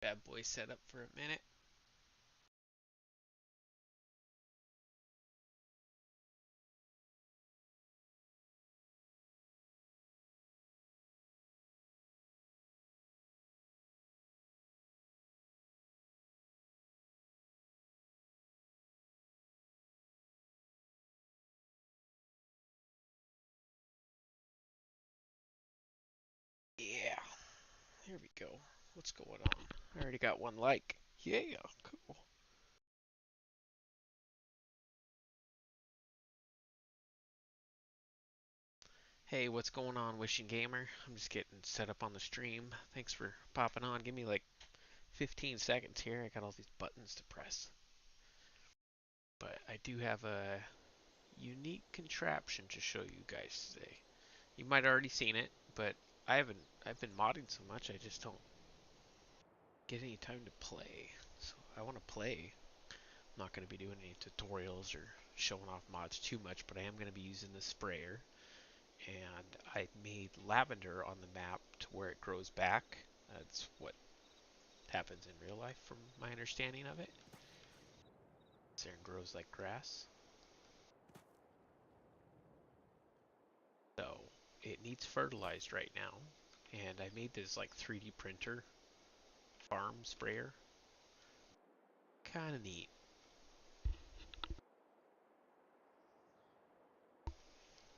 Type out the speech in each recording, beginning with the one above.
bad boy set up for a minute. Yeah, here we go. What's going on? I already got one like. Yeah, cool. Hey, what's going on, Wishing Gamer? I'm just getting set up on the stream. Thanks for popping on. Give me like 15 seconds here. I got all these buttons to press. But I do have a unique contraption to show you guys today. You might have already seen it, but I've been modding so much I just don't get any time to play. So I want to play. I'm not going to be doing any tutorials or showing off mods too much, but I am going to be using the sprayer. And I made lavender on the map to where it grows back. That's what happens in real life from my understanding of it. There and grows like grass. So it needs fertilized right now. And I made this like 3D printer farm sprayer. Kind of neat.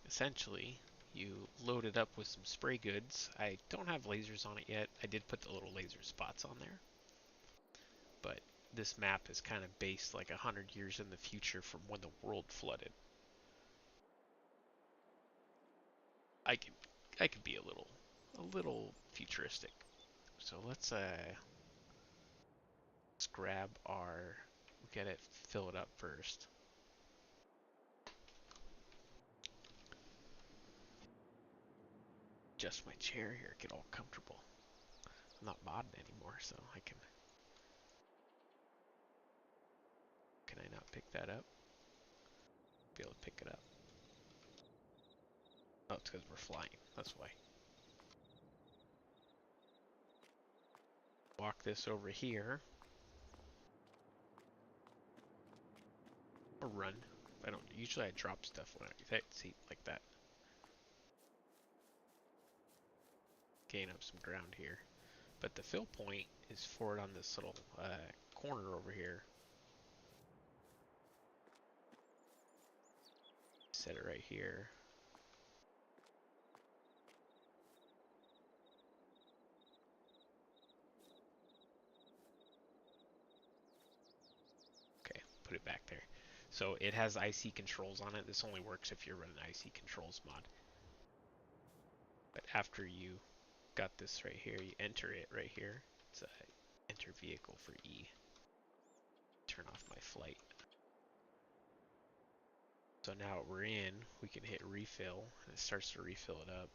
Essentially, you load it up with some spray goods. I don't have lasers on it yet. I did put the little laser spots on there. But this map is kind of based like 100 years in the future from when the world flooded. I can be a little futuristic. So let's grab our, we gotta fill it up first. Adjust my chair here, get all comfortable. I'm not modding anymore, so I can I not pick that up? Be able to pick it up. Oh, it's because we're flying. That's why. Walk this over here. Or run. I don't. Usually I drop stuff when I see like that. Gain up some ground here. But the fill point is for it on this little corner over here. Set it right here. Okay, put it back there. So it has IC controls on it. This only works if you're running IC controls mod. But after you got this right here, you enter it right here. It's enter vehicle for E. Turn off my flight. So now we're in, we can hit refill, and it starts to refill it up.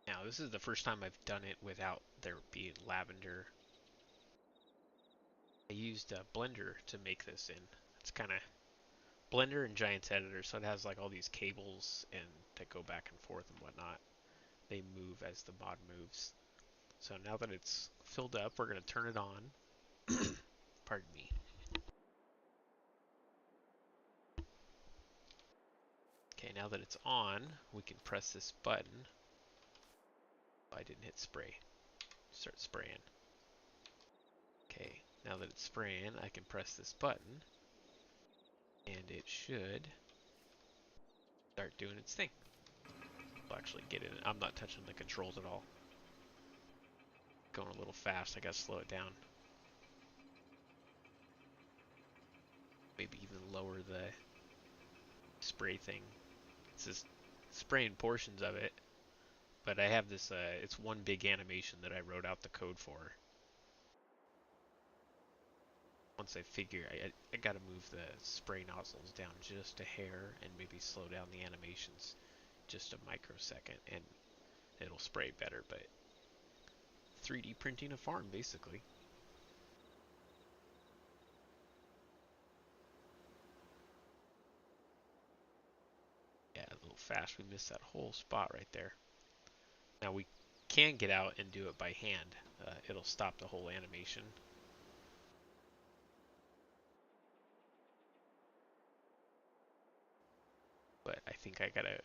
Now this is the first time I've done it without there being lavender. I used a Blender to make this in. It's kind of Blender and Giants Editor, so it has like all these cables and that go back and forth and whatnot. They move as the mod moves. So now that it's filled up, we're going to turn it on. Pardon me. Okay, now that it's on, we can press this button. Oh, I didn't hit spray. Start spraying. Okay, now that it's spraying, I can press this button, and it should start doing its thing. I'll actually get in. I'm not touching the controls at all. Going a little fast, I gotta slow it down. Maybe even lower the spray thing. It's just spraying portions of it, but I have this, it's one big animation that I wrote out the code for. Once I figure, I gotta move the spray nozzles down just a hair and maybe slow down the animations just a microsecond, and it'll spray better, but 3D printing a farm, basically. fast we missed that whole spot right there. Now we can get out and do it by hand. It'll stop the whole animation. But I think I gotta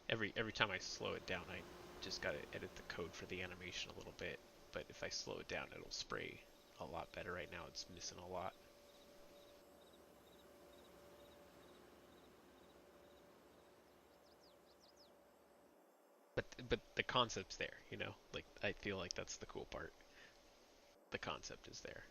every time I slow it down, I just gotta edit the code for the animation a little bit. But if I slow it down, it'll spray a lot better. Right now, it's missing a lot. But the concept's there, you know. Like I feel like that's the cool part. The concept is there.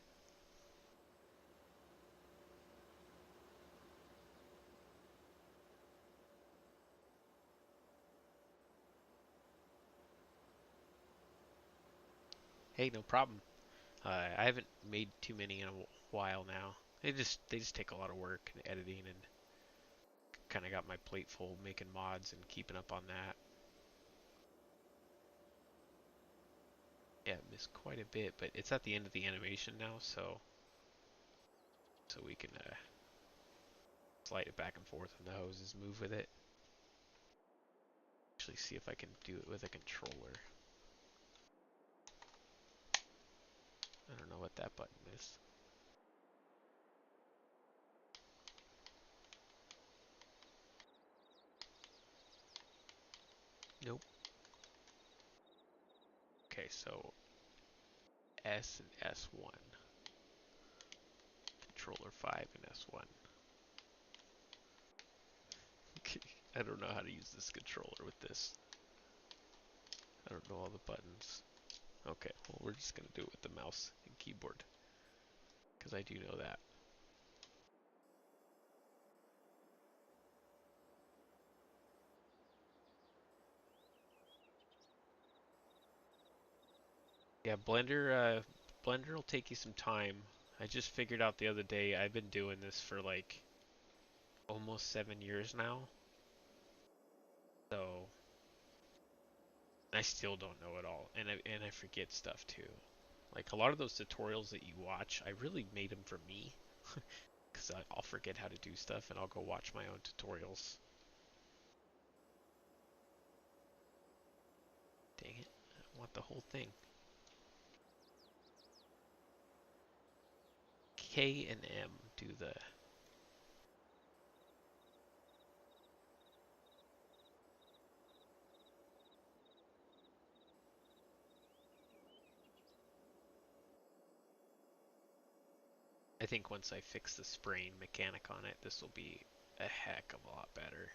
Hey, no problem. I haven't made too many in a while now. They just take a lot of work and editing, and kind of got my plate full making mods and keeping up on that. Yeah, missed quite a bit, but it's at the end of the animation now, so we can slide it back and forth and the hoses move with it. Actually, see if I can do it with a controller. I don't know what that button is. Nope. Okay, so S and S1. Controller 5 and S1. Okay, I don't know how to use this controller with this. I don't know all the buttons. Okay, well we're just going to do it with the mouse and keyboard, because I do know that. Yeah, Blender will take you some time. I just figured out the other day I've been doing this for like almost 7 years now. So I still don't know it all, and I forget stuff too. Like a lot of those tutorials that you watch, I really made them for me, because I'll forget how to do stuff and I'll go watch my own tutorials. Dang it, I want the whole thing. K and M do the... I think once I fix the spraying mechanic on it, this will be a heck of a lot better.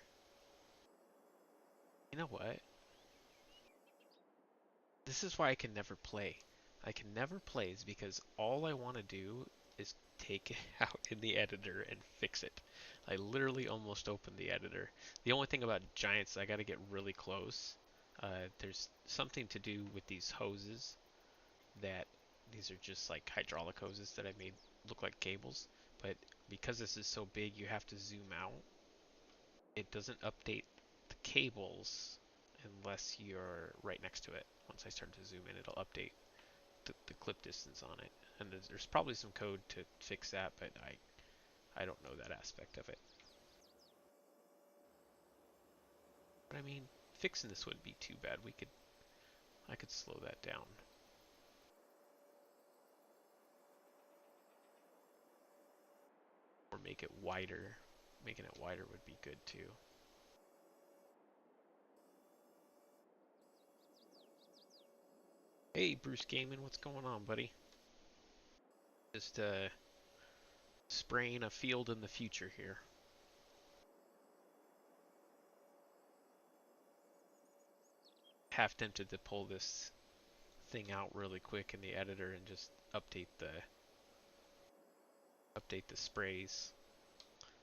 You know what? This is why I can never play. I can never play is because all I want to do is take it out in the editor and fix it. I literally almost opened the editor. The only thing about giants, I got to get really close. There's something to do with these hoses that these are just like hydraulic hoses that I made look like cables. But because this is so big, you have to zoom out. It doesn't update the cables unless you're right next to it. Once I start to zoom in, it'll update the clip distance on it. And there's probably some code to fix that, but I don't know that aspect of it. But I mean, fixing this wouldn't be too bad. I could slow that down. Or make it wider. Making it wider would be good too. Hey, Bruce Gaming, what's going on, buddy? Just spraying a field in the future here. Half tempted to pull this thing out really quick in the editor and just update the sprays.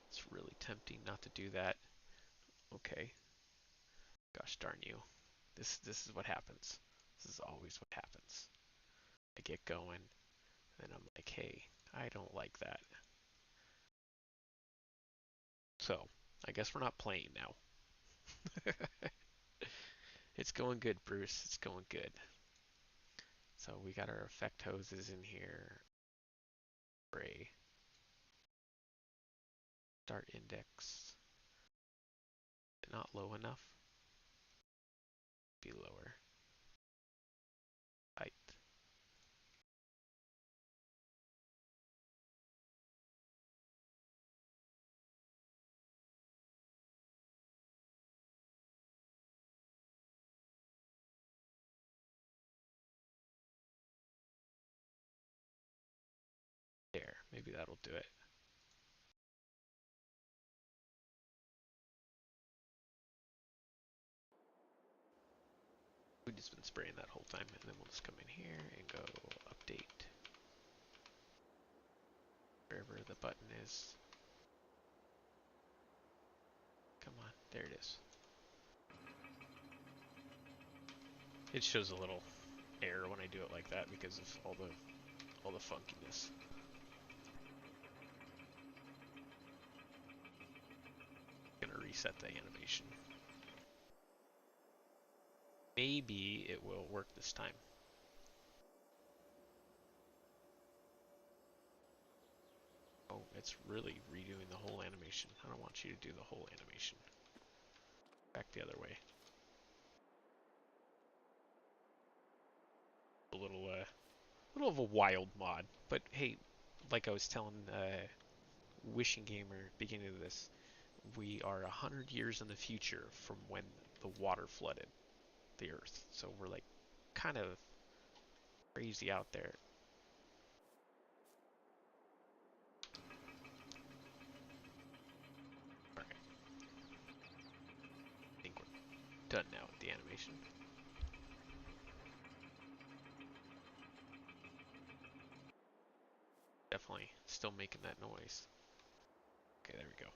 It's really tempting not to do that. Okay. Gosh darn you. This is what happens. This is always what happens. I get going, and I'm like, hey, I don't like that. So, I guess we're not playing now. It's going good, Bruce. It's going good. So we got our effect hoses in here. Spray. Start index. Not low enough. Be lower. Height. There. Maybe that'll do it. We've just been spraying that whole time, and then we'll just come in here and go update wherever the button is. Come on, there it is. It shows a little error when I do it like that because of all the funkiness. Gonna reset the animation. Maybe it will work this time. Oh, it's really redoing the whole animation. I don't want you to do the whole animation. Back the other way. A little of a wild mod, but hey, like I was telling Wishing Gamer beginning of this, we are 100 years in the future from when the water flooded the Earth. So we're like kind of crazy out there. Alright, I think we're done now with the animation. Definitely still making that noise. Okay, there we go.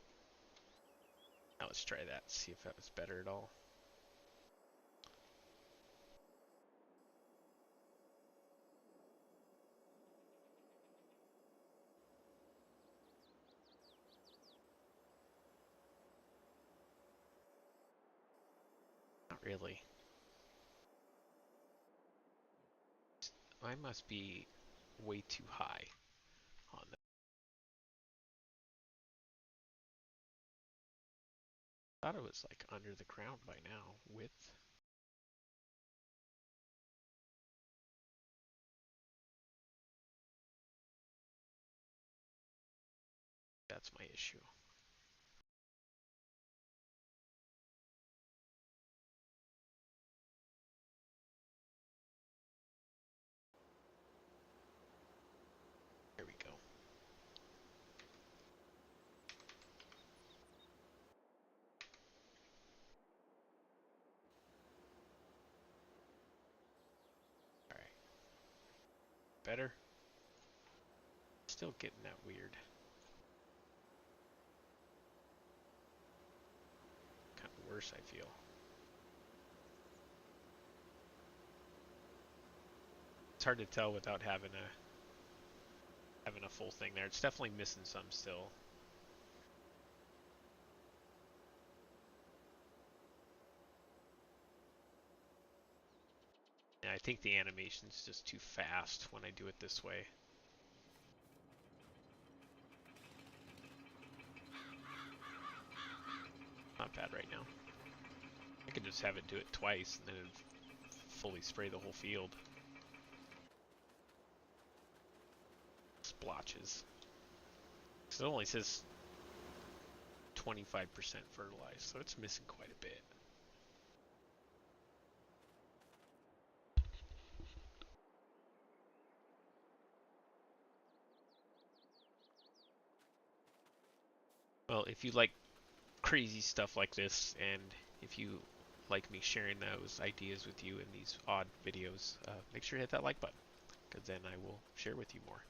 Now let's try that, see if that was better at all. Not really. I must be way too high on that. I thought it was like under the ground by now with. That's my issue. There we go. Alright. Better? Still getting that weird. Kind of worse, I feel. It's hard to tell without having a full thing there. It's definitely missing some still. And I think the animation's just too fast when I do it this way. Not bad right now. I could just have it do it twice and then it'd fully spray the whole field. Splotches. So it only says 25% fertilized, so it's missing quite a bit. Well, if you like crazy stuff like this, and if you like me sharing those ideas with you in these odd videos, make sure to hit that like button, because then I will share with you more.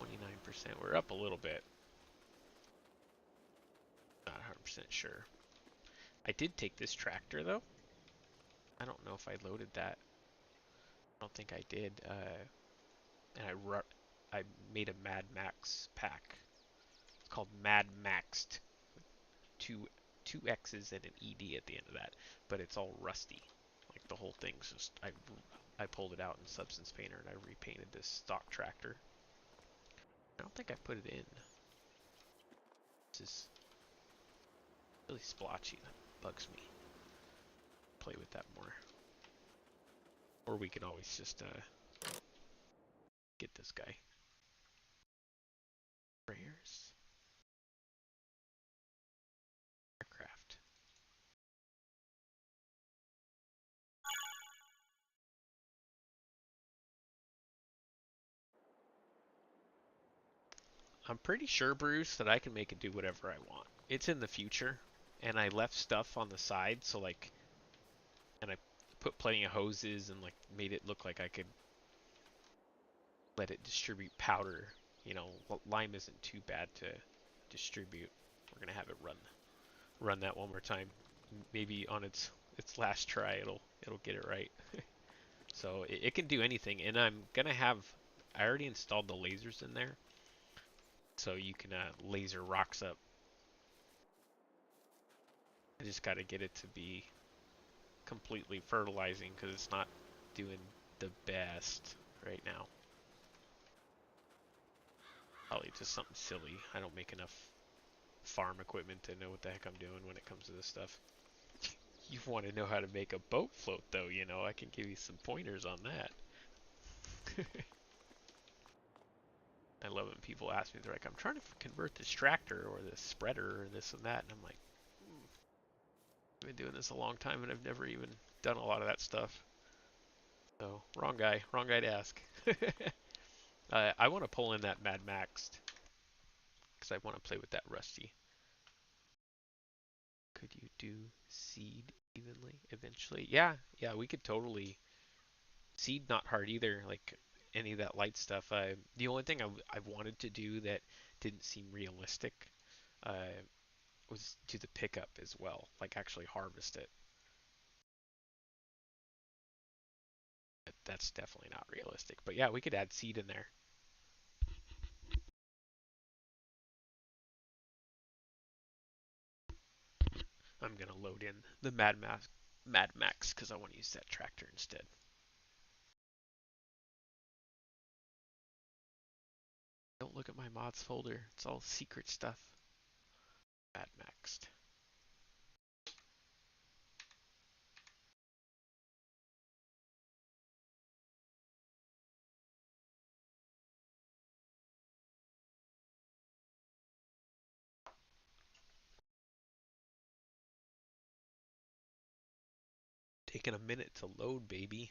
29%, we're up a little bit. Not 100% sure. I did take this tractor though. I don't know if I loaded that. I don't think I did. And I made a Mad Max pack. It's called Mad Maxed. Two X's and an ED at the end of that, but it's all rusty. Like the whole thing's just I pulled it out in Substance Painter and I repainted this stock tractor. I don't think I put it in. This is really splotchy. That bugs me. Play with that more. Or we can always just get this guy. Prayers. Aircraft. I'm pretty sure, Bruce, that I can make it do whatever I want. It's in the future, and I left stuff on the side, so like, and I put plenty of hoses and like made it look like I could let it distribute powder. You know, lime isn't too bad to distribute. We're gonna have it run that one more time. Maybe on its last try, it'll get it right. So it can do anything, and I'm gonna have. I already installed the lasers in there, so you can laser rocks up. I just got to get it to be completely fertilizing because it's not doing the best right now. Probably just something silly. I don't make enough farm equipment to know what the heck I'm doing when it comes to this stuff. You want to know how to make a boat float, though, you know, I can give you some pointers on that. I love when people ask me, they're like, I'm trying to convert this tractor or this spreader or this and that, and I'm like, I've been doing this a long time and I've never even done a lot of that stuff. So, wrong guy to ask. I want to pull in that Mad Max because I want to play with that Rusty. Could you do seed evenly eventually? Yeah, we could totally. Seed not hard either, like any of that light stuff. The only thing I wanted to do that didn't seem realistic was do the pickup as well, like actually harvest it. That's definitely not realistic. But yeah, we could add seed in there. I'm gonna load in the Mad Max because I want to use that tractor instead. Don't look at my mods folder. It's all secret stuff. Mad Max. Taking a minute to load, baby.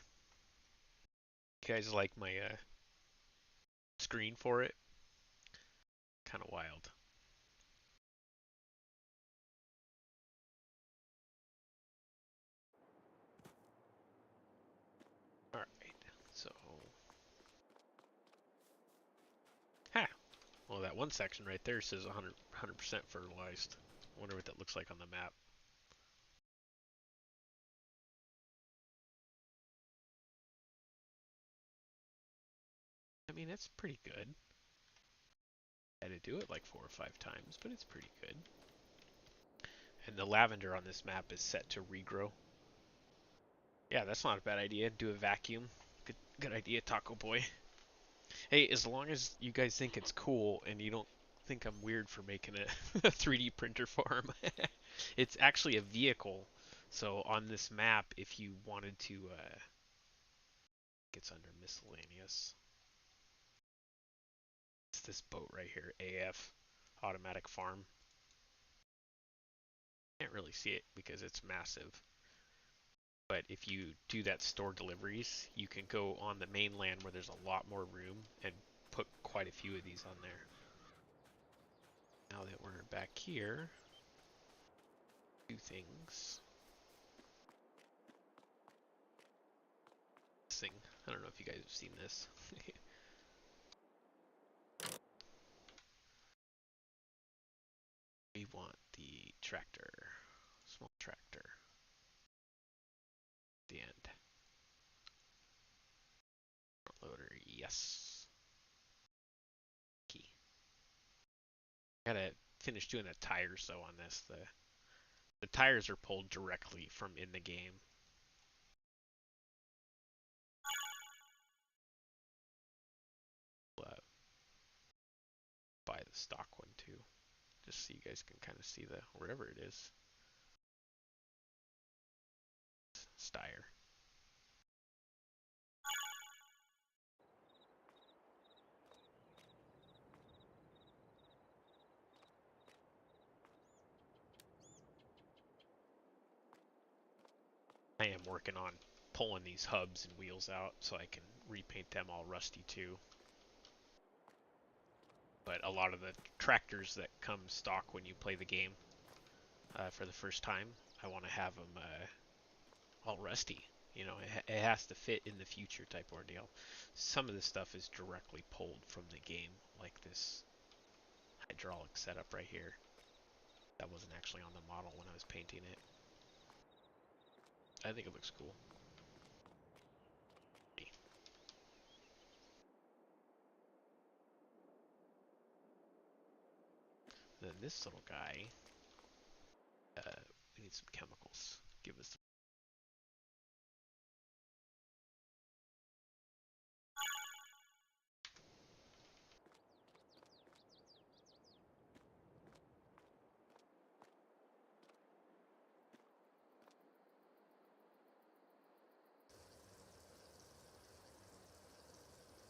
You guys like my screen for it? Kind of wild. Alright, so... Ha! Well, that one section right there says 100% fertilized. I wonder what that looks like on the map. I mean, it's pretty good. I had to do it like 4 or 5 times, but it's pretty good. And the lavender on this map is set to regrow. Yeah, that's not a bad idea. Do a vacuum. Good idea, Taco Boy. Hey, as long as you guys think it's cool and you don't think I'm weird for making a 3D printer farm. It's actually a vehicle. So on this map, if you wanted to, it's under miscellaneous. It's this boat right here, AF, automatic farm. Can't really see it because it's massive. But if you do that store deliveries, you can go on the mainland where there's a lot more room and put quite a few of these on there. Now that we're back here, do things. This thing, I don't know if you guys have seen this. We want the tractor, small tractor, the end. Front loader, yes. Key. Gotta finish doing the tires though on this. The tires are pulled directly from in the game. the stock one too, just so you guys can kind of see the wherever it is. Steyr. I am working on pulling these hubs and wheels out so I can repaint them all rusty too. But a lot of the tractors that come stock when you play the game for the first time, I want to have them all rusty. You know, it has to fit in the future type ordeal. Some of this stuff is directly pulled from the game, like this hydraulic setup right here. That wasn't actually on the model when I was painting it. I think it looks cool. Then this little guy, we need some chemicals. Give us some.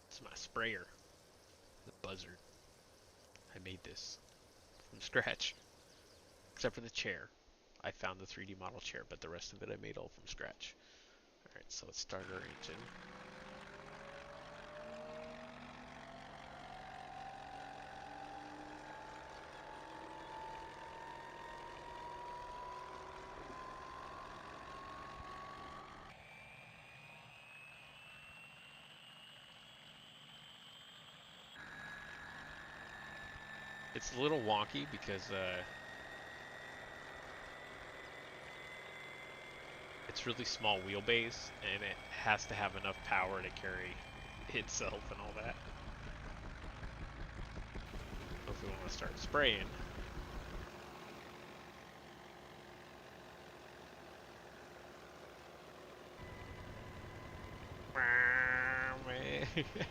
It's my sprayer, the buzzard. I made this from scratch, except for the chair. I found the 3D model chair, but the rest of it I made all from scratch. Alright, so let's start our engine. It's a little wonky because it's really small wheelbase and it has to have enough power to carry itself and all that. So if we want to start spraying,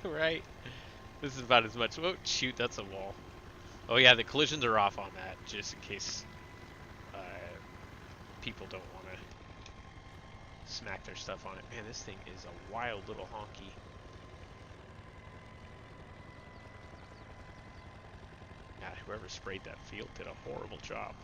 right? This is about as much. Oh, shoot, that's a wall. Oh yeah, the collisions are off on that, just in case people don't want to smack their stuff on it. Man, this thing is a wild little honky. Yeah, whoever sprayed that field did a horrible job.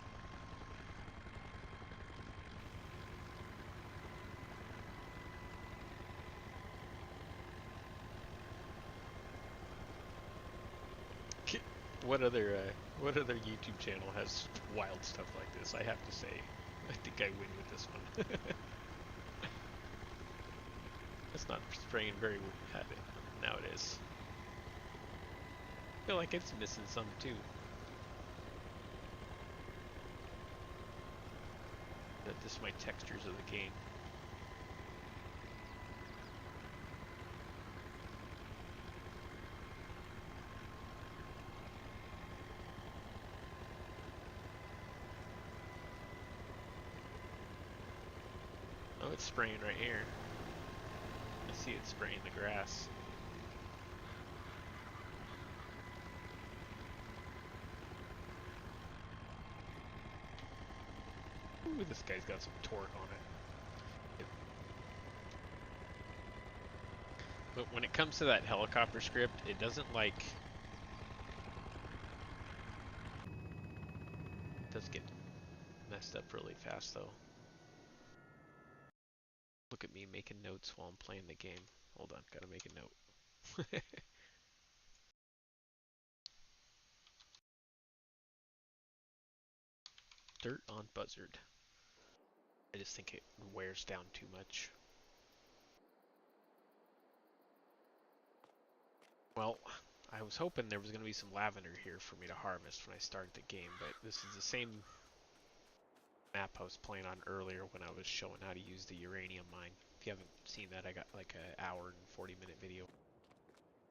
What other YouTube channel has wild stuff like this? I have to say, I think I win with this one. It's not spraying very heavy. Now it is. I feel like it's missing some too. That this my textures of the game. Oh, it's spraying right here. I see it spraying the grass. Ooh, this guy's got some torque on it. But when it comes to that helicopter script, it doesn't like... It does get messed up really fast though. Look at me making notes while I'm playing the game. Hold on, gotta make a note. Dirt on buzzard. I just think it wears down too much. Well, I was hoping there was going to be some lavender here for me to harvest when I started the game, but this is the same map I was playing on earlier when I was showing how to use the uranium mine. If you haven't seen that, I got like an hour and 40-minute video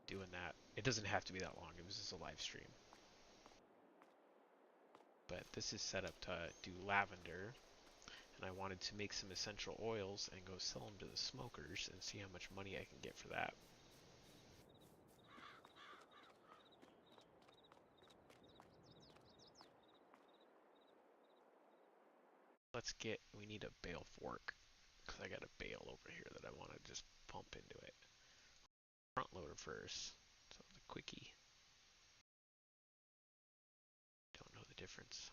doing that. It doesn't have to be that long, it was just a live stream. But this is set up to do lavender, and I wanted to make some essential oils and go sell them to the smokers and see how much money I can get for that. we need a bale fork, because I got a bale over here that I want to just pump into it. Front loader first, so the quickie. Don't know the difference.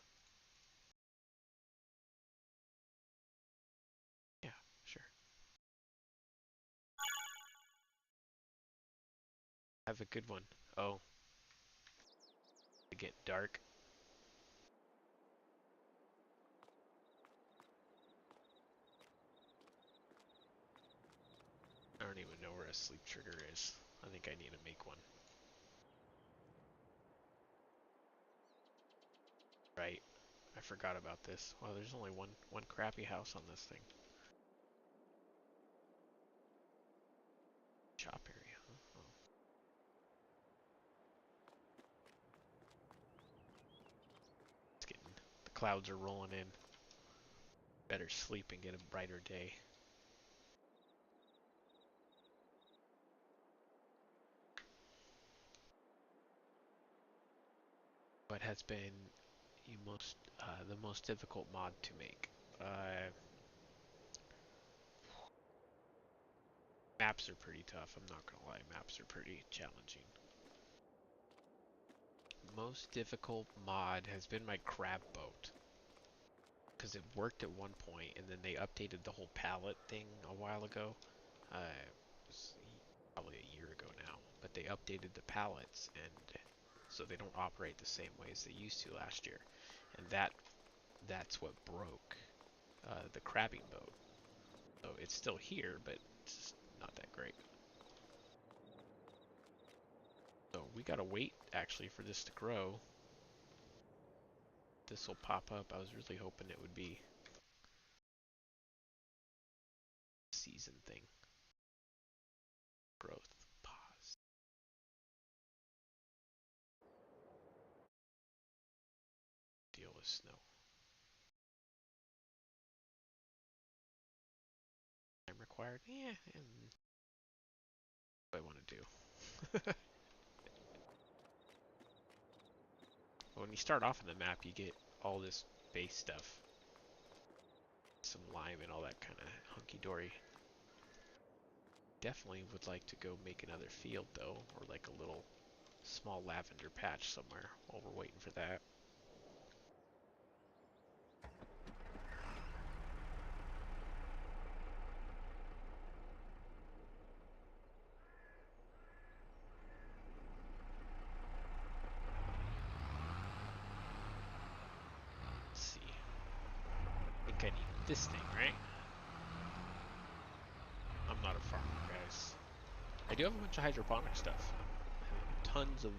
Yeah, sure. Have a good one. Oh, to get dark. I don't even know where a sleep trigger is. I think I need to make one. Right. I forgot about this. Wow, there's only one crappy house on this thing. Shop area. Huh? Oh. It's getting the clouds are rolling in. Better sleep and get a brighter day. What has been the most difficult mod to make? Maps are pretty tough. I'm not gonna lie. Maps are pretty challenging. Most difficult mod has been my crab boat, because it worked at one point, and then they updated the whole pallet thing a while ago. It was probably a year ago now, but they updated the pallets, and so they don't operate the same way as they used to last year, and that's what broke the crabbing boat. So it's still here, but it's not that great. So we gotta wait actually for this to grow. This will pop up. I was really hoping it would be a season thing. Growth. Pause. Deal with snow. Time required? Yeah. What I want to do. When you start off in the map, you get all this base stuff. Some lime and all that kind of hunky-dory. Definitely would like to go make another field though, or like a little small lavender patch somewhere while we're waiting for that. Let's see. I think I need this thing, right? I'm not a farmer, guys. I do have a bunch of hydroponic stuff. Tons of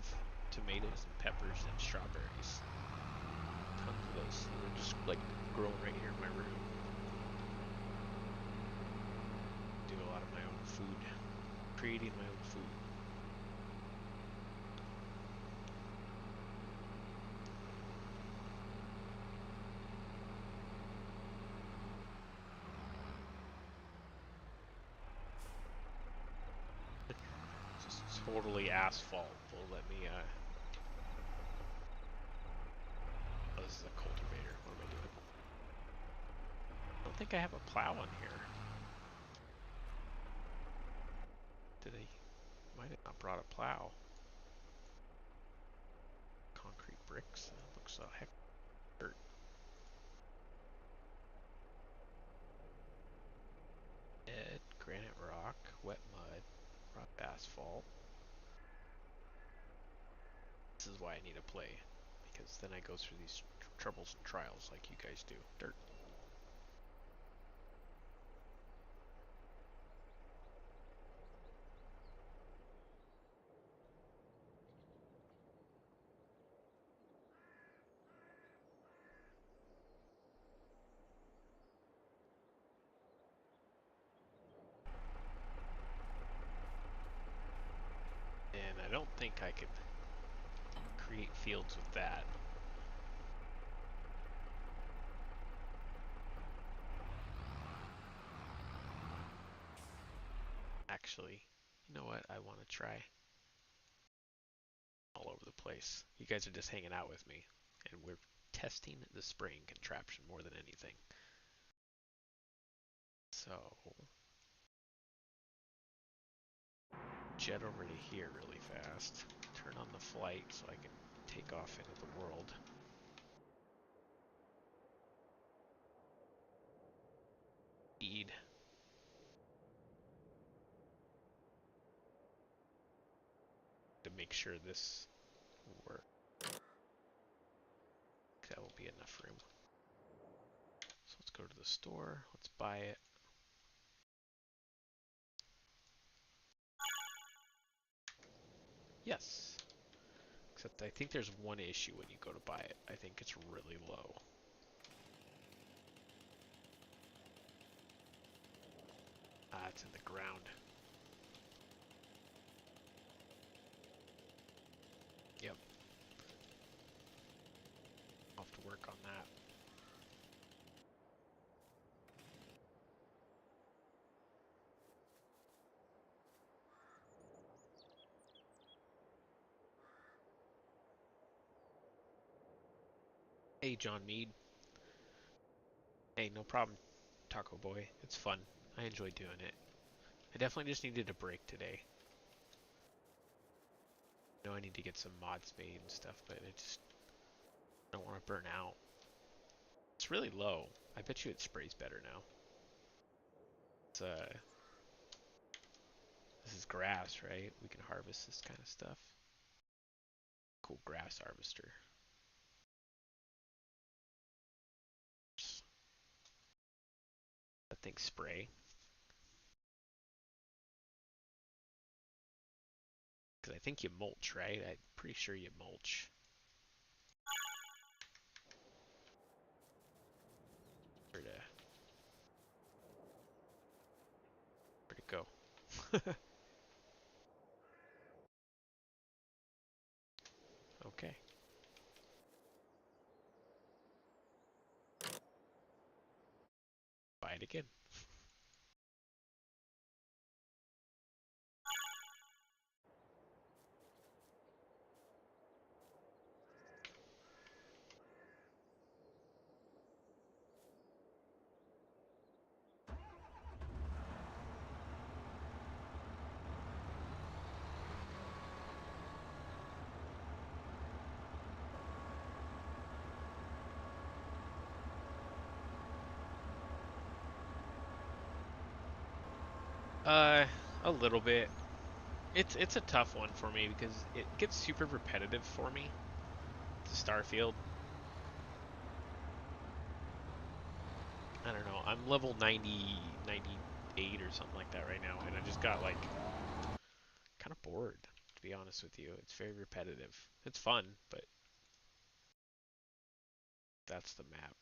tomatoes and peppers and strawberries. Tons of those. They're just like growing right here in my room. Do a lot of my own food. Creating my own food. Just totally asphalt will let me, oh, this is a cultivator. What am I doing? I don't think I have a plow on here. Did I? Might have not brought a plow. Concrete bricks. That looks a heck of dirt. Dead, granite rock, wet mud, rough asphalt. This is why I need to play, because then I go through these troubles and trials like you guys do. Dirt. And I don't think I can create fields with that. Actually, you know what? I want to try all over the place. You guys are just hanging out with me, and we're testing the spraying contraption more than anything. So, jet over to here really fast. Turn on the flight so I can take off into the world. Speed. To make sure this will work. That will be enough room. So let's go to the store. Let's buy it. Yes. Except I think there's one issue when you go to buy it. I think it's really low. Ah, it's in the ground. Yep. I'll have to work on that. Hey, John Mead. Hey, no problem, Taco Boy. It's fun. I enjoy doing it. I definitely just needed a break today. I know I need to get some mods made and stuff, but I just don't want to burn out. It's really low. I bet you it sprays better now. It's, this is grass, right? We can harvest this kind of stuff. Cool grass harvester. That thing spray. Because I think you mulch, right? I'm pretty sure you mulch. Where'd it go? Okay. Buy it again. A little bit. It's a tough one for me because it gets super repetitive for me. It's a Starfield. I don't know. I'm level 90, 98 or something like that right now, and I just got like kind of bored, to be honest with you. It's very repetitive. It's fun, but that's the map.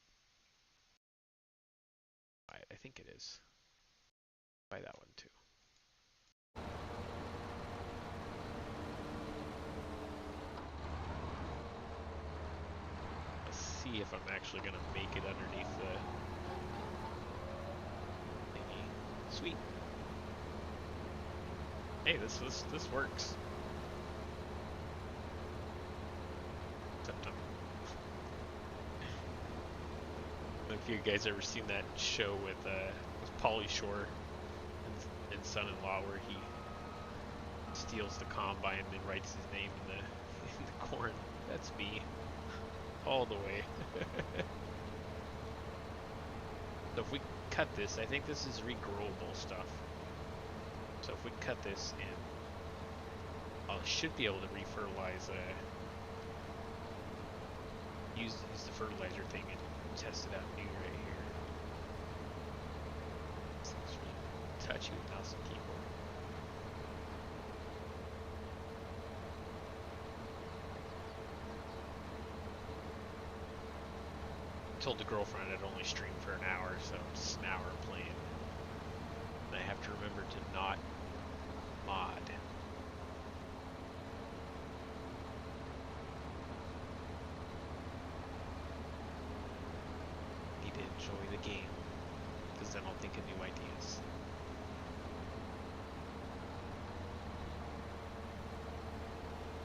I think it is. Buy that one too. Let's see if I'm actually gonna make it underneath the thingy. Sweet. Hey, this works. Except I don't know if you guys ever seen that show with Pauly Shore and son-in-law where he steals the combine and then writes his name in the corn. That's me. All the way. So if we cut this, I think this is regrowable stuff. So if we cut this in, I should be able to refertilize, use the fertilizer thing and test it out new right here. This looks really touchy with mouse and keyboard. Told the girlfriend I'd only stream for an hour, so just an hour playing. And I have to remember to not mod. Need to enjoy the game, because then I'll think of new ideas.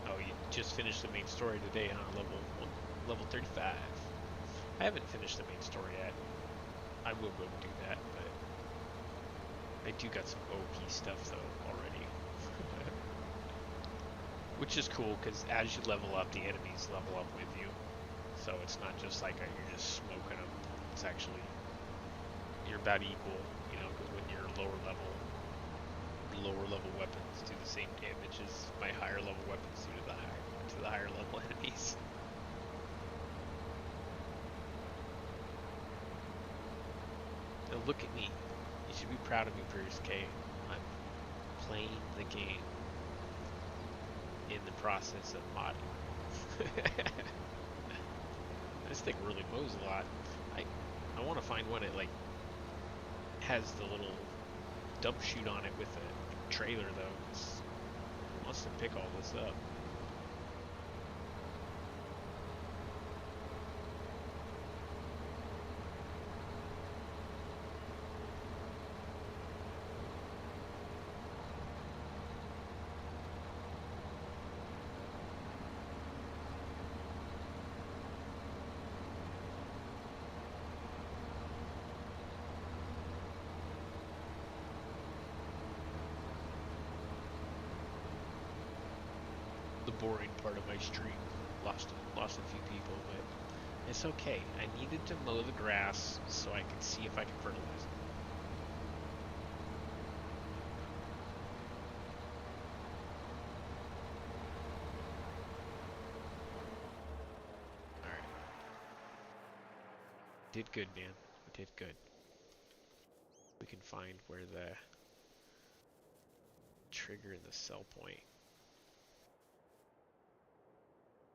Oh, you just finished the main story today, huh? Level 35. I haven't finished the main story yet. I will go do that, but do got some OP stuff though already. Which is cool because as you level up, the enemies level up with you. So it's not just like you're just smoking them. It's actually, you're about equal, you know, because when you're lower level weapons do the same damage as my higher level weapons do to the higher level enemies. Now look at me. You should be proud of me, Bruce K. I'm playing the game in the process of modding. This thing really mows a lot. I want to find one that like has the little dump chute on it with a trailer though. It wants to pick all this up. The boring part of my stream. Lost a few people, but it's okay. I needed to mow the grass so I could see if I could fertilize it. Alright. Did good, man. We did good. We can find where the trigger and the sell point.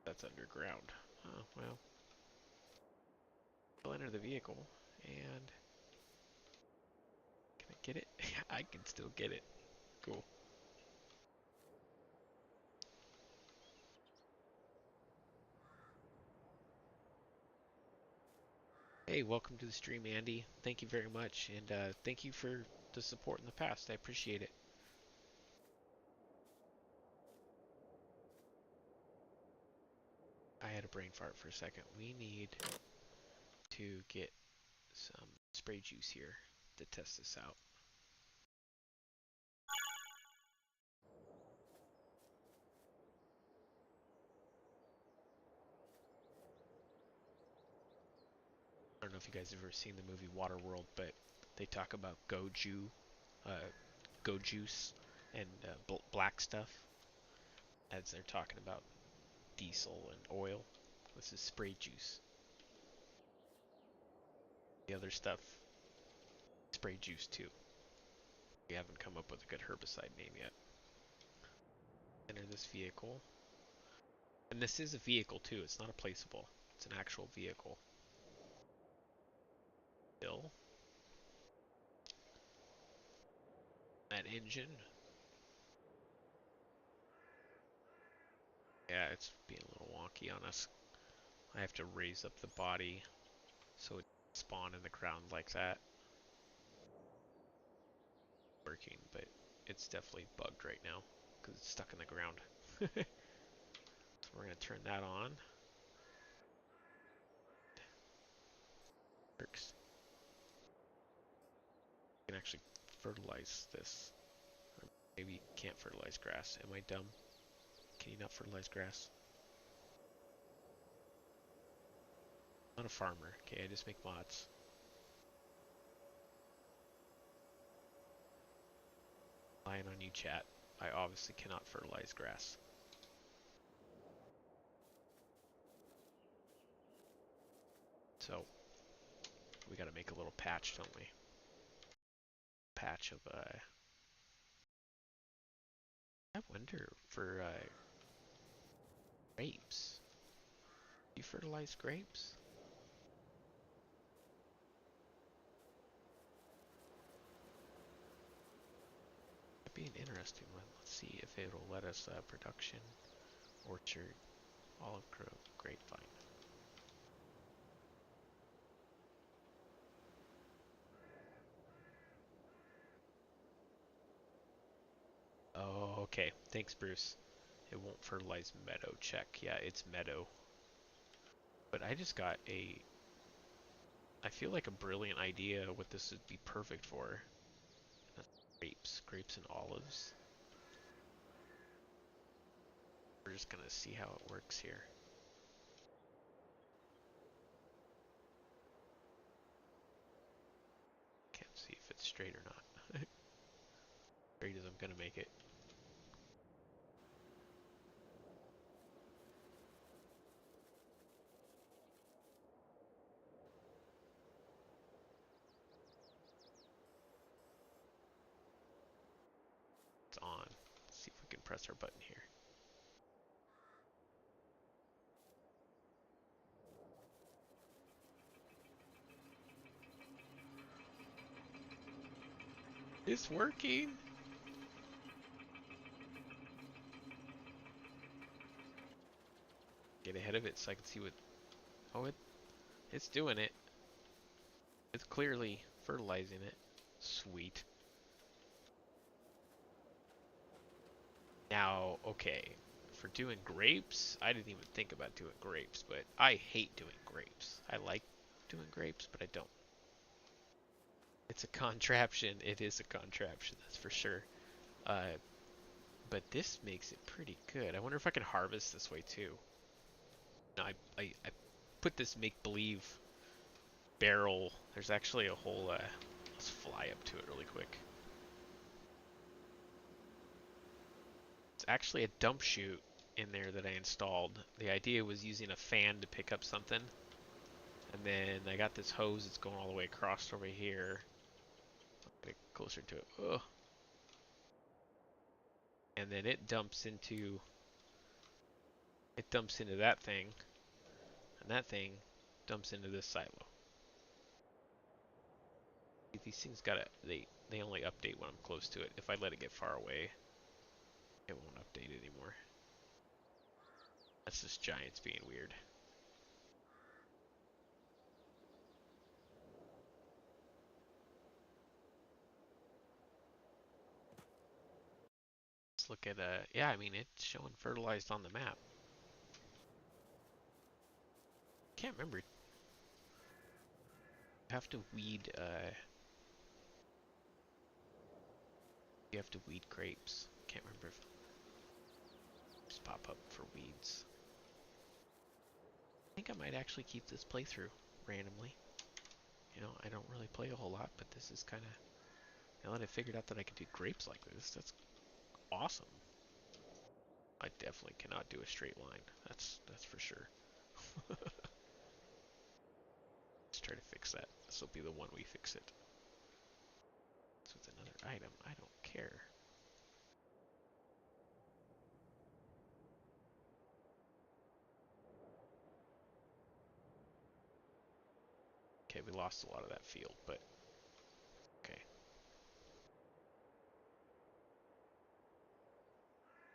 That's underground. Oh, well. I'll enter the vehicle, and can I get it? I can still get it. Cool. Hey, welcome to the stream, Andy. Thank you very much, and thank you for the support in the past. I appreciate it. I had a brain fart for a second. We need to get some spray juice here to test this out. I don't know if you guys have ever seen the movie Waterworld, but they talk about go juice and black stuff as they're talking about diesel and oil. This is spray juice. The other stuff, spray juice too. We haven't come up with a good herbicide name yet. Enter this vehicle. And this is a vehicle too, it's not a placeable. It's an actual vehicle. Bill. That engine. Yeah, it's being a little wonky on us. I have to raise up the body so it spawn in the ground like that. Working, but it's definitely bugged right now because it's stuck in the ground. So we're going to turn that on. Works. You can actually fertilize this. Or maybe you can't fertilize grass. Am I dumb? Can you not fertilize grass? I'm not a farmer. Okay, I just make mods. Relying on you, chat. I obviously cannot fertilize grass. So, we gotta make a little patch, don't we? Patch of, I wonder for, grapes. Do you fertilize grapes? That'd be an interesting one. Let's see if it'll let us, production, orchard, olive grove, grapevine. Oh, okay. Thanks, Bruce. It won't fertilize meadow. Check. Yeah, it's meadow. But I just got I feel like a brilliant idea what this would be perfect for. grapes and olives. We're just gonna see how it works here. Can't see if it's straight or not. Straight as I'm gonna make it. It's on. Let's see if we can press our button here. It's working! Get ahead of it so I can see what... Oh, it's doing it. It's clearly fertilizing it. Sweet. Now, okay, for doing grapes, I didn't even think about doing grapes, but I hate doing grapes. I like doing grapes, but I don't. It's a contraption. It is a contraption, that's for sure. Uh, but this makes it pretty good. I wonder if I can harvest this way too. No, I put this make-believe barrel. There's actually a whole, let's fly up to it really quick. It's actually a dump chute in there that I installed. The idea was using a fan to pick up something. And then I got this hose that's going all the way across over here. I'll get closer to it. Ugh. And then it dumps into that thing. And that thing dumps into this silo. These things they only update when I'm close to it. If I let it get far away, it won't update anymore. That's just giants being weird. Let's look at yeah, I mean it's showing fertilized on the map. Can't remember. You have to weed you have to weed grapes. Can't remember if just pop up for weeds. I think I might actually keep this playthrough randomly. You know, I don't really play a whole lot, but this is kind of, now that I figured out that I can do grapes like this, that's awesome. I definitely cannot do a straight line. That's for sure. Let's try to fix that. This will be the one we fix it. So it's another item. I don't care. Okay, we lost a lot of that field, but okay.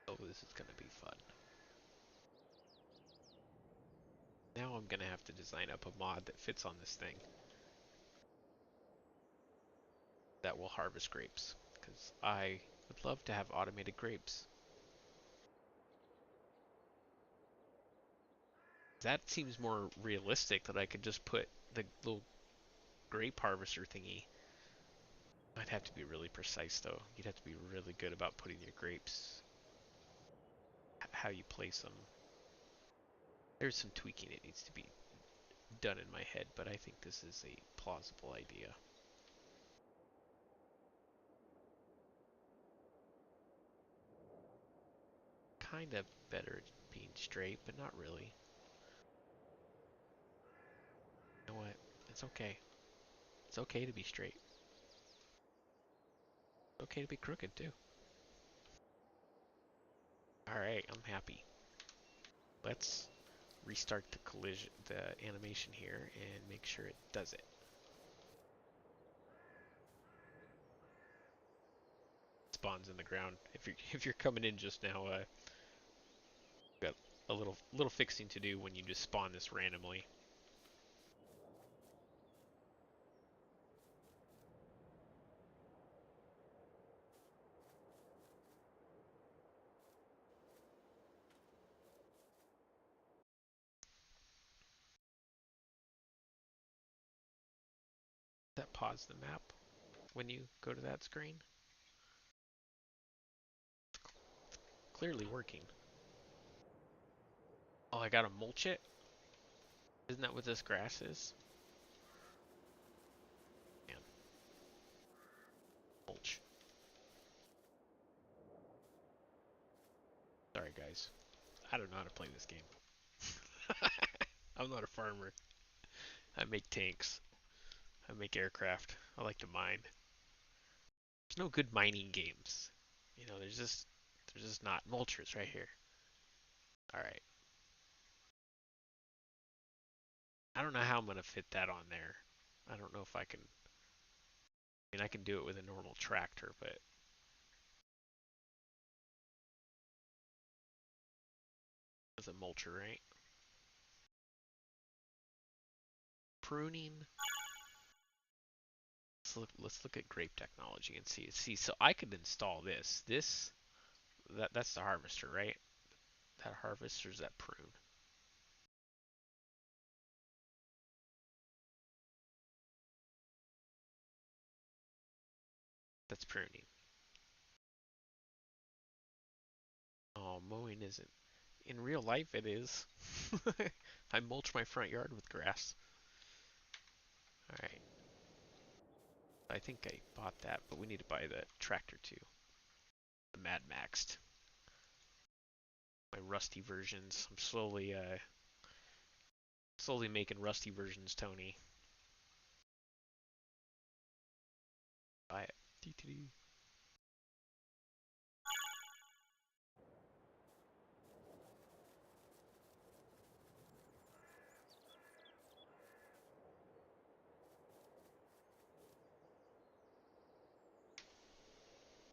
Oh, this is gonna be fun. Now I'm gonna have to design up a mod that fits on this thing that will harvest grapes, because I would love to have automated grapes. That seems more realistic, that I could just put the little grape harvester thingy. I'd have to be really precise though. You'd have to be really good about putting your grapes, how you place them. There's some tweaking that needs to be done in my head, but I think this is a plausible idea. Kind of better being straight, but not really. You know what? It's okay. It's okay to be straight. It's okay to be crooked too. Alright, I'm happy. Let's restart the animation here and make sure it does it. Spawns in the ground. If you're coming in just now, got a little fixing to do when you just spawn this randomly. That pause the map when you go to that screen. clearly working. Oh, I gotta mulch it? Isn't that what this grass is? Man, mulch. Sorry, guys. I don't know how to play this game. I'm not a farmer. I make tanks. I make aircraft. I like to mine. There's no good mining games. You know, there's just not. Mulchers right here. All right. I don't know how I'm gonna fit that on there. I don't know if I can. I mean, I can do it with a normal tractor, but it's a mulcher, right? Pruning. Let's look at grape technology and see. See, so I could install this. That's the harvester, right? That harvester's that prune. That's pruning. Oh, mowing isn't. In real life, it is. I mulch my front yard with grass. All right. I think I bought that, but we need to buy the tractor too. The Mad Maxed. My rusty versions. I'm slowly making rusty versions, Tony. Buy it.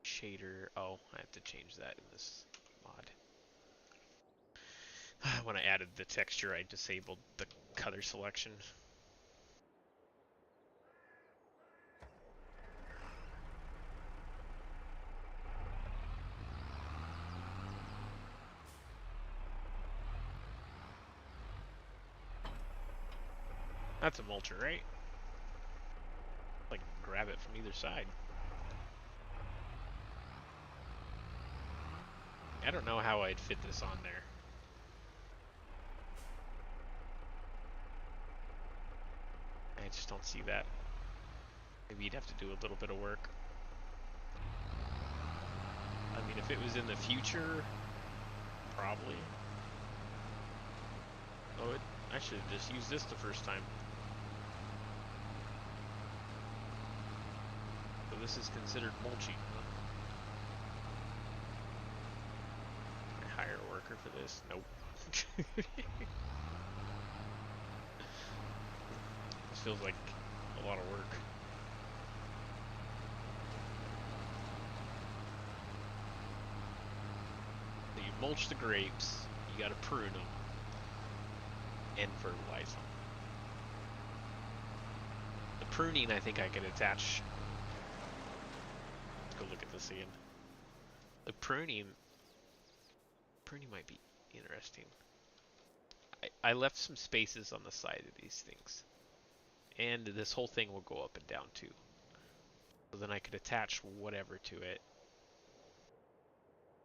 Shader. Oh, I have to change that in this mod. When I added the texture, I disabled the color selection. That's a mulcher, right? Like, grab it from either side. I don't know how I'd fit this on there. I just don't see that. Maybe you'd have to do a little bit of work. I mean, if it was in the future, probably. Oh, I should have just used this the first time. So this is considered mulching, huh? Can I hire a worker for this? Nope. This feels like a lot of work. So you mulch the grapes, you gotta prune them, and fertilize them. The pruning, I think I could attach. Let's go look at this again. The pruning might be interesting. I left some spaces on the side of these things. And this whole thing will go up and down too. So then I could attach whatever to it.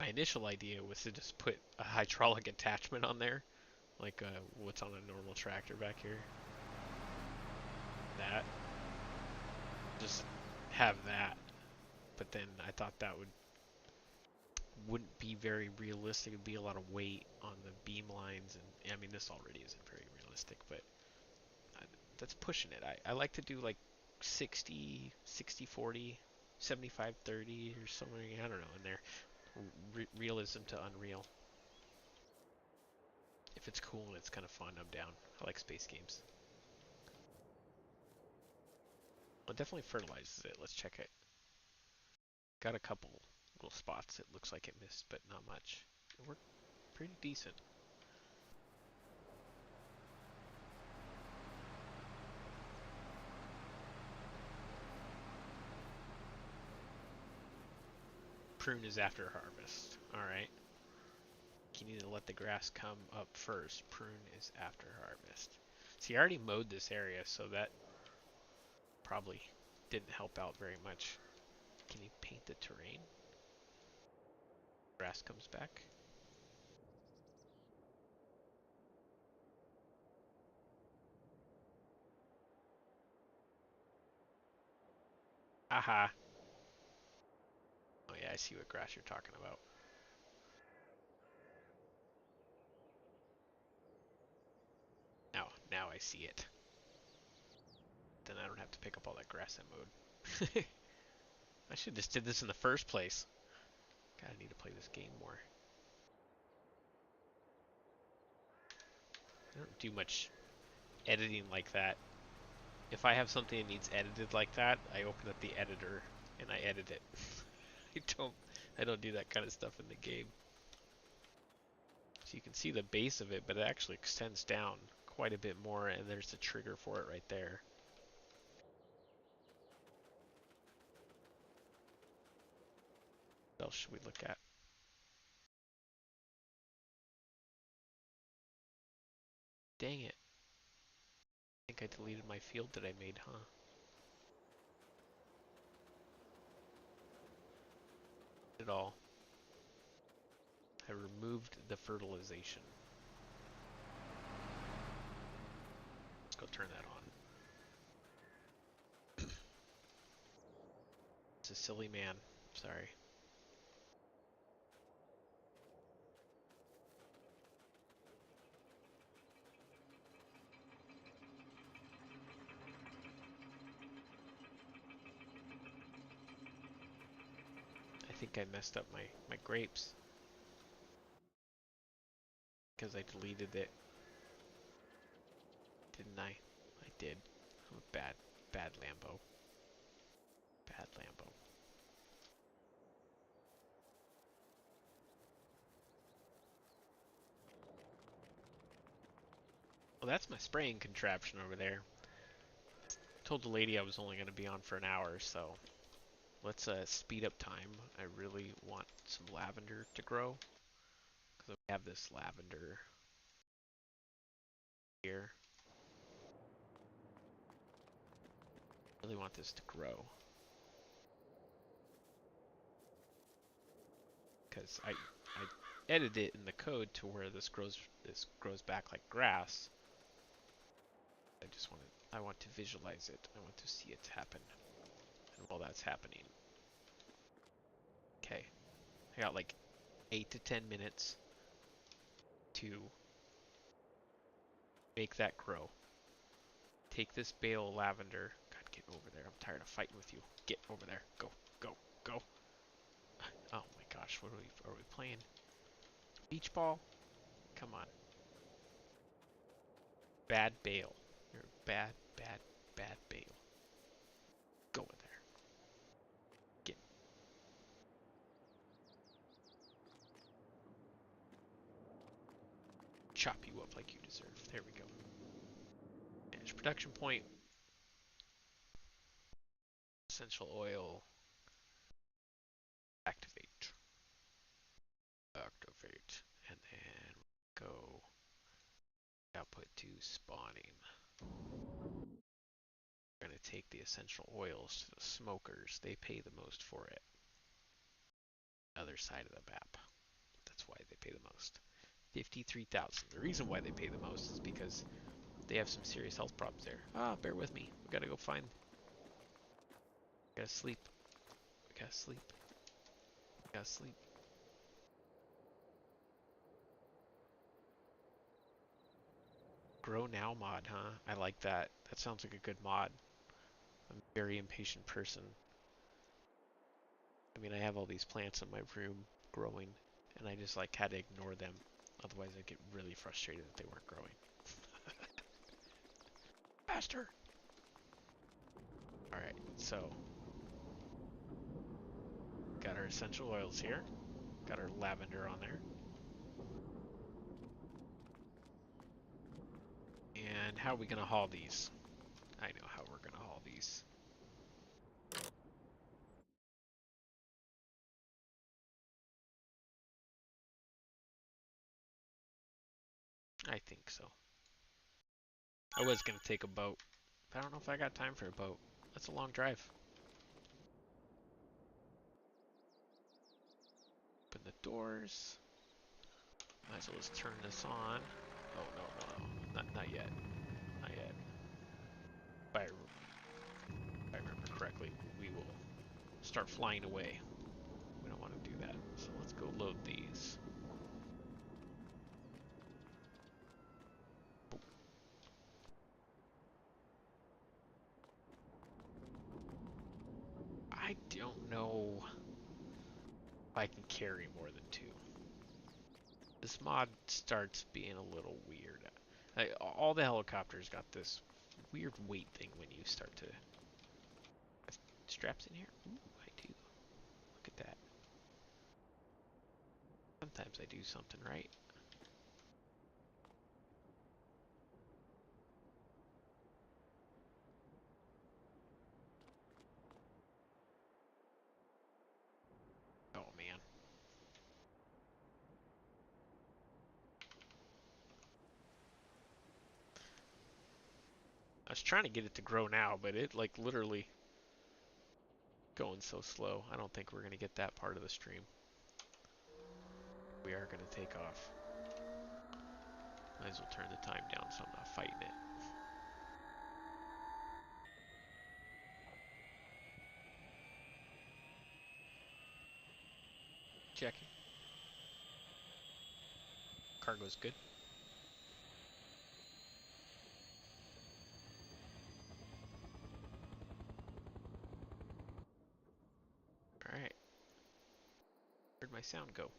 My initial idea was to just put a hydraulic attachment on there, like what's on a normal tractor back here. That. Just have that. But then I thought that wouldn't be very realistic. It'd be a lot of weight on the beam lines, and I mean this already isn't very realistic, but that's pushing it. I like to do like 60, 60, 40, 75, 30 or something. I don't know in there. Realism to unreal. If it's cool and it's kind of fun, I'm down. I like space games. Well, it definitely fertilizes it. Let's check it. Got a couple little spots. It looks like it missed, but not much. It worked pretty decent. Prune is after harvest. Alright. You need to let the grass come up first. Prune is after harvest. See, I already mowed this area, so that probably didn't help out very much. Can you paint the terrain? Grass comes back. Aha. Oh yeah, I see what grass you're talking about. Now I see it. Then I don't have to pick up all that grass I mowed. I should just did this in the first place. God, I need to play this game more. I don't do much editing like that. If I have something that needs edited like that, I open up the editor and I edit it. I don't I don't do that kind of stuff in the game. So you can see the base of it, but it actually extends down quite a bit more, and there's the trigger for it right there. What else should we look at? Dang it. I think I deleted my field that I made, huh? At all. I removed the fertilization. Let's go turn that on. It's a silly man. Sorry. I think I messed up my grapes. Because I deleted it. Didn't I? I did. I'm a bad Lambo. Bad Lambo. Well, that's my spraying contraption over there. Told the lady I was only going to be on for an hour, so let's speed up time. I really want some lavender to grow because we have this lavender here. I really want this to grow because I edited it in the code to where this grows back like grass. I want to visualize it. I want to see it happen. And while that's happening, okay, I got like 8 to 10 minutes to make that grow. Take this bale of lavender. God, get over there. I'm tired of fighting with you. Get over there. Go, go, go. Oh my gosh, what are we playing? Beach ball? Come on. Bad bale. You're a bad bale. Go in there. Get. Chop you up like you deserve. There we go. Manage production point. Essential oil. Activate. Activate. And then go output to spawning. We're going to take the essential oils to the smokers. They pay the most for it. Other side of the map. That's why they pay the most. 53,000. The reason why they pay the most is because they have some serious health problems there. Ah, bear with me. We gotta go find. We gotta sleep. We gotta sleep. We gotta sleep. Grow now mod, huh? I like that. That sounds like a good mod. I'm a very impatient person. I mean, I have all these plants in my room growing, and I just like had to ignore them. Otherwise, I'd get really frustrated if they weren't growing. Faster! Alright, so got our essential oils here. Got our lavender on there. And how are we going to haul these? I know how we're going to haul these. I think so. I was going to take a boat, but I don't know if I got time for a boat. That's a long drive. Putting the doors. Might as well just turn this on. Oh, no, no, no. Not yet. Not yet. If I remember correctly, we will start flying away. We don't want to do that. So let's go load these. Oh. I don't know if I can carry more than 2. This mod starts being a little weird. All the helicopters got this weird weight thing when you start to... Straps in here? Ooh, I do. Look at that. Sometimes I do something right. Oh, man. I was trying to get it to grow now, but it, like, literally going so slow. I don't think we're going to get that part of the stream. We are going to take off. Might as well turn the time down so I'm not fighting it. Checking. Cargo's good. Alright. Where'd my sound go?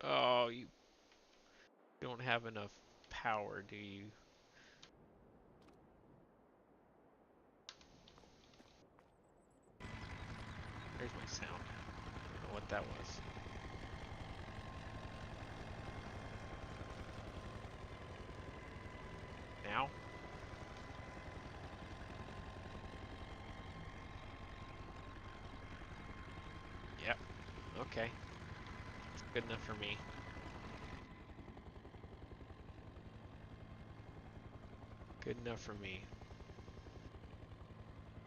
Oh, you don't have enough power, do you? There's my sound. I don't know what that was. Now? Yep. Okay. It's good enough for me. Good enough for me.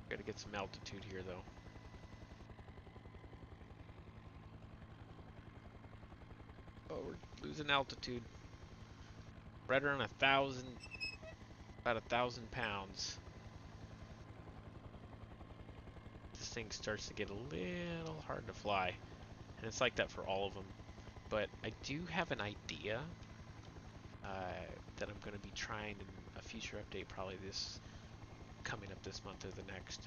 Gotta get some altitude here, though. Oh, we're losing altitude. Right around 1,000, about 1,000 pounds. This thing starts to get a little hard to fly. And it's like that for all of them. But I do have an idea that I'm going to be trying in a future update, probably this coming up this month or the next,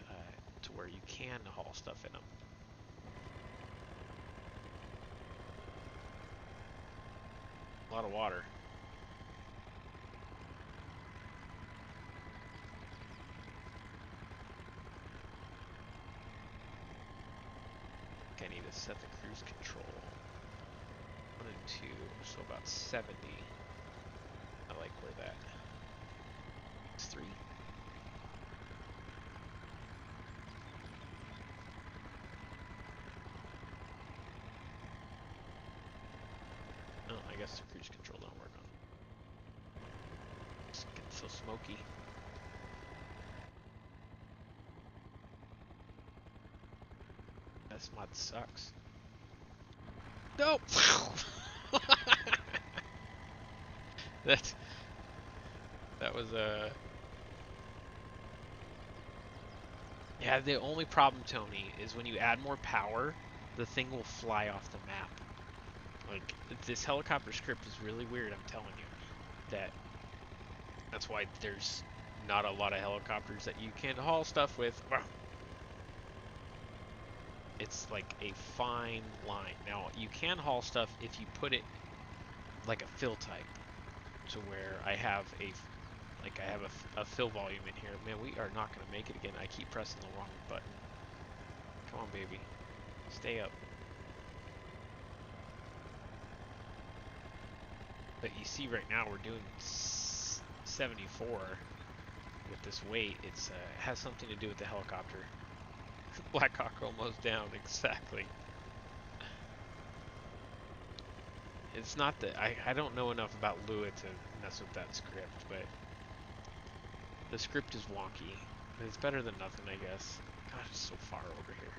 to where you can haul stuff in them. A lot of water. I need to set the cruise control. 1 and 2, so about 70. I like where that. It's 3. Oh, I guess the cruise control don't work on. It's getting so smoky. This mod sucks. No! that was a... Yeah, the only problem, Tony, is when you add more power, the thing will fly off the map. Like, this helicopter script is really weird, I'm telling you. That's why there's not a lot of helicopters that you can haul stuff with. It's like a fine line. Now, you can haul stuff if you put it like a fill type, to where I have a fill volume in here. Man, we are not going to make it again. I keep pressing the wrong button. Come on, baby. Stay up. But you see right now we're doing 74 with this weight. It has something to do with the helicopter. Blackhawk almost down, exactly. It's not that I don't know enough about Lua to mess with that script, but the script is wonky. It's better than nothing, I guess. God, it's so far over here.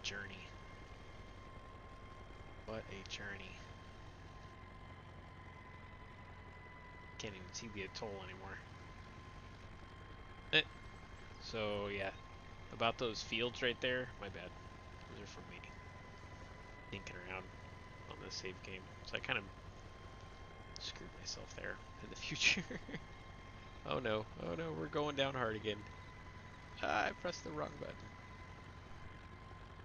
journey. What a journey. Can't even see the atoll anymore. So yeah, about those fields right there, my bad. Those are from me thinking around on the save game. So I kind of screwed myself there in the future. Oh no, we're going down hard again. Ah, I pressed the wrong button.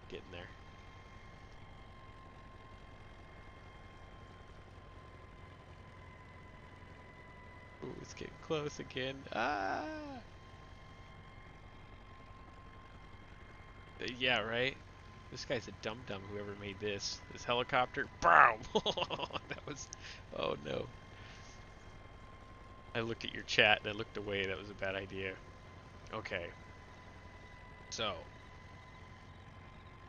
Getting there. Ooh, it's getting close again. Ah! Yeah, right? This guy's a dum-dum, whoever made this. This helicopter. BOOM! That was... Oh no. I looked at your chat and I looked away. That was a bad idea. Okay. So.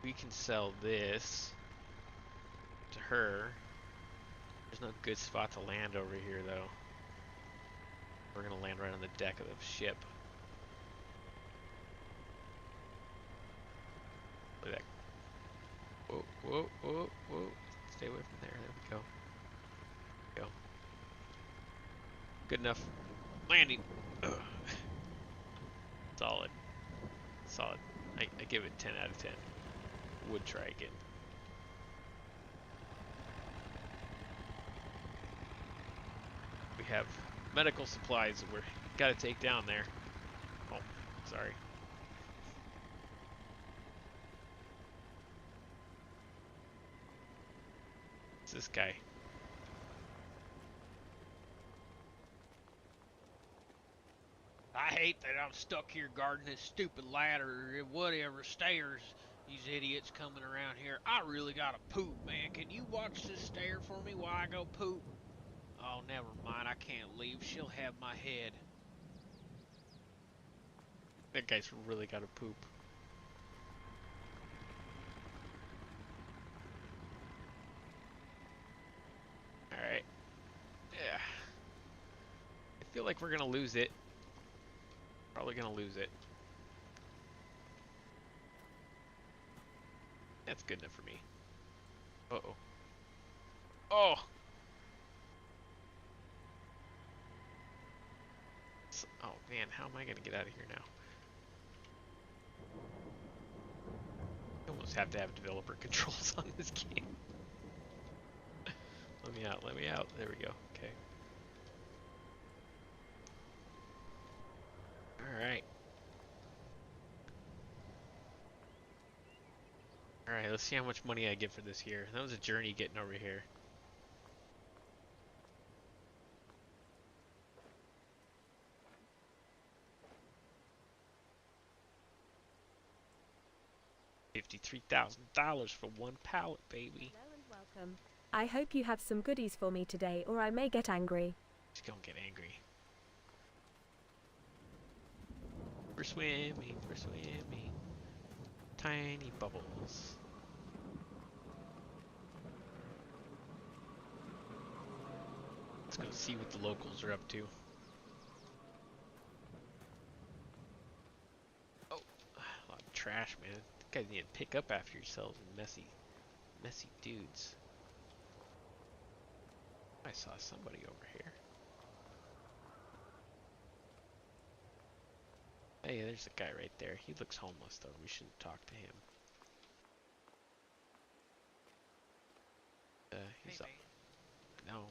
We can sell this to her. There's no good spot to land over here, though. We're gonna land right on the deck of the ship. Look at that. Whoa, whoa, whoa, whoa. Stay away from there. There we go. Go. Good enough. Landing. Ugh. Solid. Solid. I give it 10 out of 10. Would try again. We have medical supplies that we're gotta take down there. Oh, sorry. It's this guy. I hate that I'm stuck here guarding this stupid ladder or whatever stairs. These idiots coming around here. I really gotta poop, man. Can you watch this stair for me while I go poop? Oh, never mind. I can't leave. She'll have my head. That guy's really gotta poop. Alright. Yeah. I feel like we're gonna lose it. Probably gonna lose it. That's good enough for me. Uh-oh. Oh! Oh man, how am I gonna get out of here now? You almost have to have developer controls on this game. Let me out, let me out. There we go. Okay. Alright. Alright, let's see how much money I get for this here. That was a journey getting over here. $53,000 for one pallet, baby. Hello and welcome. I hope you have some goodies for me today, or I may get angry. Just don't get angry. We're swimming, we're swimming. Tiny bubbles. Let's go see what the locals are up to. Oh, a lot of trash, man. You guys need to pick up after yourselves, messy dudes. I saw somebody over here. Hey, there's a guy right there. He looks homeless, though. We shouldn't talk to him. He's up. No.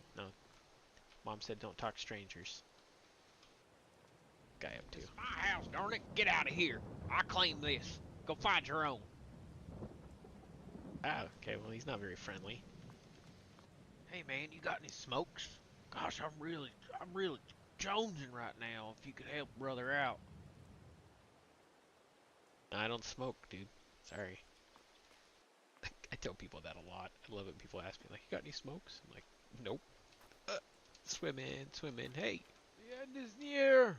Mom said don't talk strangers. Guy up to. It's my house, darn it. Get out of here. I claim this. Go find your own. Ah, okay. Well, he's not very friendly. Hey, man, you got any smokes? Gosh, I'm really jonesing right now. If you could help brother out. I don't smoke, dude. Sorry. I tell people that a lot. I love it when people ask me, like, you got any smokes? I'm like, nope. Swim in. Hey, The end is near.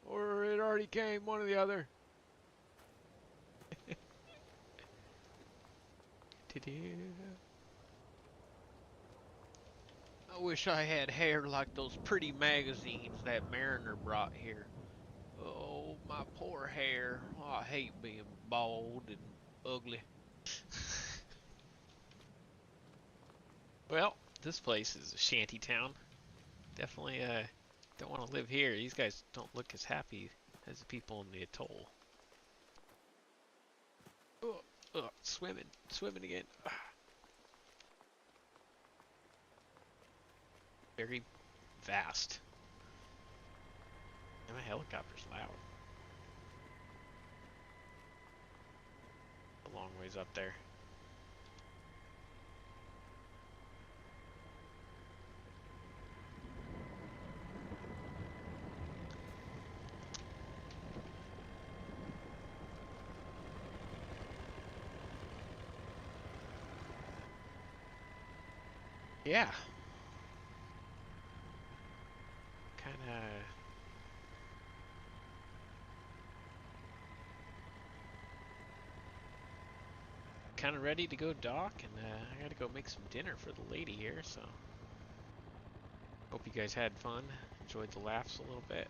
Or it already came, one or the other. I wish I had hair like those pretty magazines that Mariner brought here. Oh, my poor hair. Oh, I hate being bald and ugly. Well, this place is a shanty town. Definitely don't want to live here. These guys don't look as happy as the people in the atoll. Oh, oh, swimming again. Very vast. And my helicopter's loud. A long ways up there. Yeah. Kind of ready to go dock, and I gotta go make some dinner for the lady here, so hope you guys had fun, enjoyed the laughs a little bit.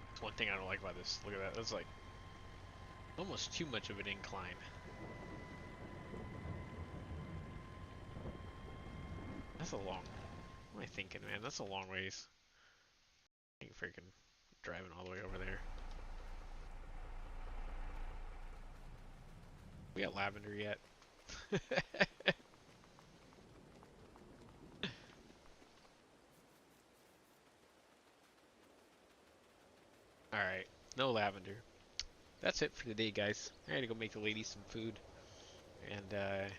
That's one thing I don't like about this. Look at that. That's like almost too much of an incline. That's a long. What am I thinking, man? That's a long ways. I ain't freaking driving all the way over there. We got lavender yet? Alright, no lavender. That's it for today, guys. I had to go make the lady some food. And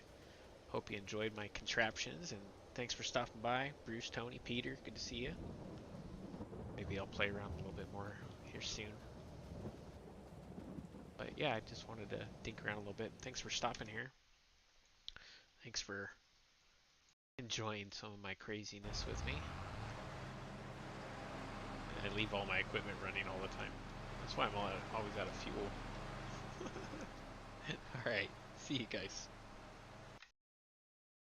hope you enjoyed my contraptions. And thanks for stopping by. Bruce, Tony, Peter, good to see you. Maybe I'll play around a little bit more here soon. But yeah, I just wanted to dink around a little bit. Thanks for stopping here. Thanks for enjoying some of my craziness with me. And I leave all my equipment running all the time. That's why I'm always out of fuel. Alright, see you guys.